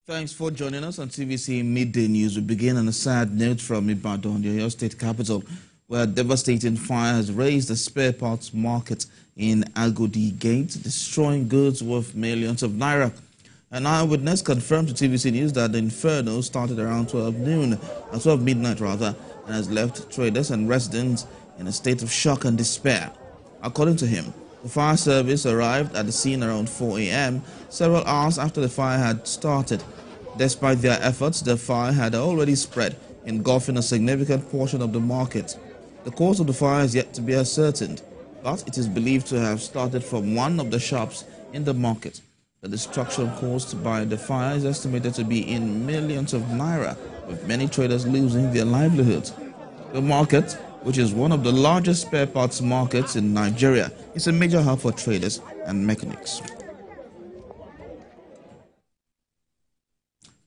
Thanks for joining us on TVC Midday News. We begin on a sad note from Ibadan, the Oyo State capital, where a devastating fire has razed the spare parts market in Agodi Gate, destroying goods worth millions of naira. An eyewitness confirmed to TVC News that the inferno started around 12 midnight rather, and has left traders and residents in a state of shock and despair. According to him, the fire service arrived at the scene around 4 a.m., several hours after the fire had started. Despite their efforts, the fire had already spread, engulfing a significant portion of the market. The cause of the fire is yet to be ascertained, but it is believed to have started from one of the shops in the market. The destruction caused by the fire is estimated to be in millions of naira, with many traders losing their livelihoods. The market, which is one of the largest spare parts markets in Nigeria, is a major hub for traders and mechanics.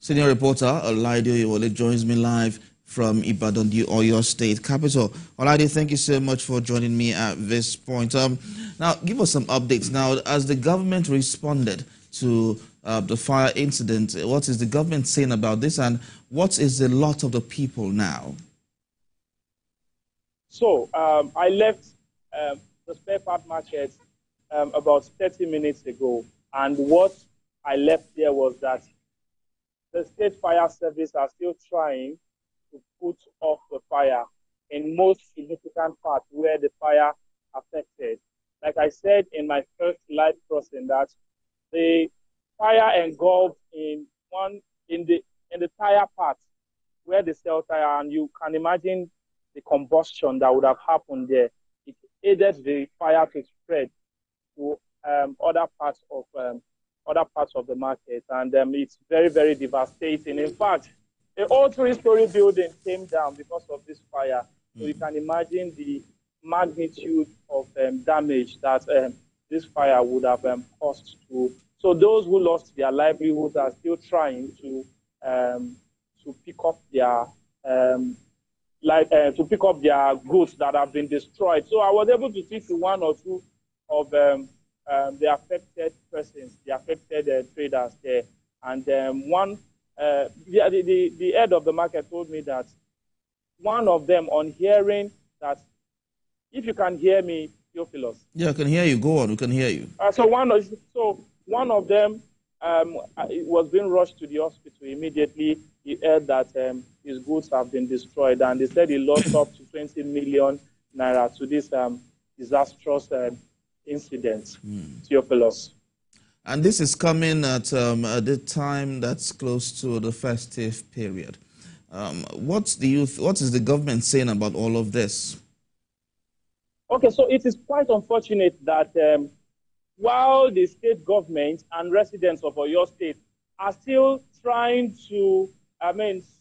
Senior reporter Olaide Oyewole joins me live from Ibadan, the Oyo State capital. Olaide, thank you so much for joining me at this point. Now, give us some updates. Now, as the government responded to the fire incident, what is the government saying about this, and what is the lot of the people now? So, I left the spare part market about 30 minutes ago, and what I left there was that the state fire service are still trying to put off the fire in most significant parts where the fire affected. Like I said in my first live crossing, that the fire engulfed in the tire part where they sell tire, and you can imagine the combustion that would have happened there. It aided the fire to spread to other parts of the market, and it's very, very devastating. In fact, the old three-story building came down because of this fire. So you can imagine the magnitude of damage that this fire would have caused to. So those who lost their livelihoods are still trying to pick up their goods that have been destroyed. So I was able to speak to one or two of the affected persons, the affected traders there, and the head of the market told me that one of them, on hearing that, if you can hear me, Theophilus. Yeah, I can hear you. Go on, we can hear you. So one of them was being rushed to the hospital immediately. He heard that his goods have been destroyed, and they said he lost up to 20 million naira to this disastrous incident, Theophilus. And this is coming at the time that's close to the festive period. What is the government saying about all of this? Okay, so it is quite unfortunate that while the state government and residents of Oyo State are still trying to,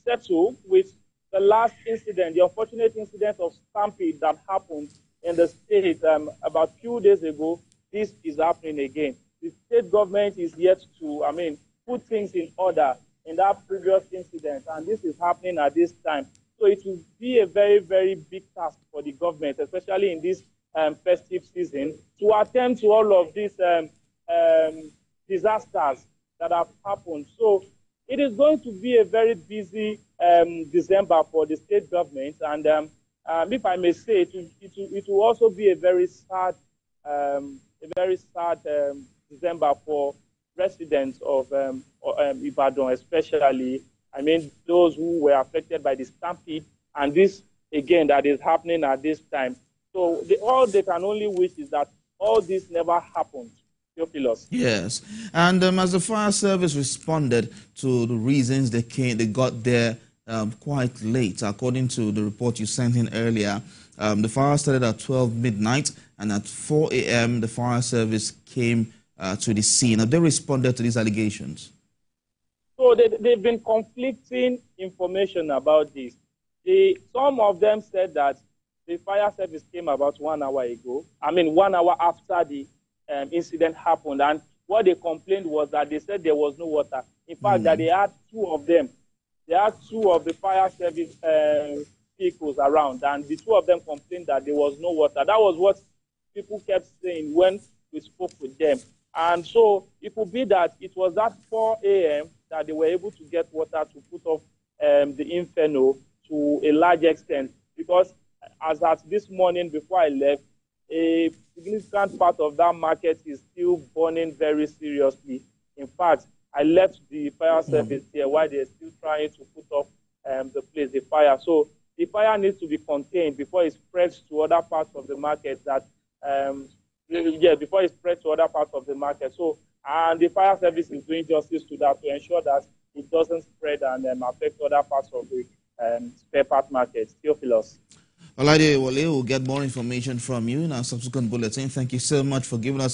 settle with the last incident, the unfortunate incident of stampede that happened in the state about a few days ago, this is happening again. The state government is yet to, put things in order in that previous incident, and this is happening at this time. So it will be a very, very big task for the government, especially in this festive season, to attend to all of these disasters that have happened. So it is going to be a very busy December for the state government, and if I may say, it will also be a very sad December for residents of Ibadan, especially. Those who were affected by the stampede, and this again that is happening at this time. So all they can only wish is that all this never happened. Theophilus. Yes, and as the fire service responded to the reasons they got there quite late. According to the report you sent in earlier, the fire started at 12 midnight, and at 4 a.m. the fire service came to the scene. Have they responded to these allegations? So they've been conflicting information about this. Some of them said that the fire service came about 1 hour ago. 1 hour after the incident happened. And what they complained was that they said there was no water. In fact, that they had two of them. They had two of the fire service vehicles around, and the two of them complained that there was no water. That was what people kept saying when we spoke with them. And so it could be that it was that 4 a.m. that they were able to get water to put off the inferno to a large extent, because as at this morning before I left, a significant part of that market is still burning very seriously. In fact, I left the fire service here while they're still trying to put off the fire. So the fire needs to be contained before it spreads to other parts of the market. Before it spreads to other parts of the market. So, and the fire service is doing justice to that to ensure that it doesn't spread and affect other parts of the spare part market. Theophilus. Olade Wale will get more information from you in our subsequent bulletin. Thank you so much for giving us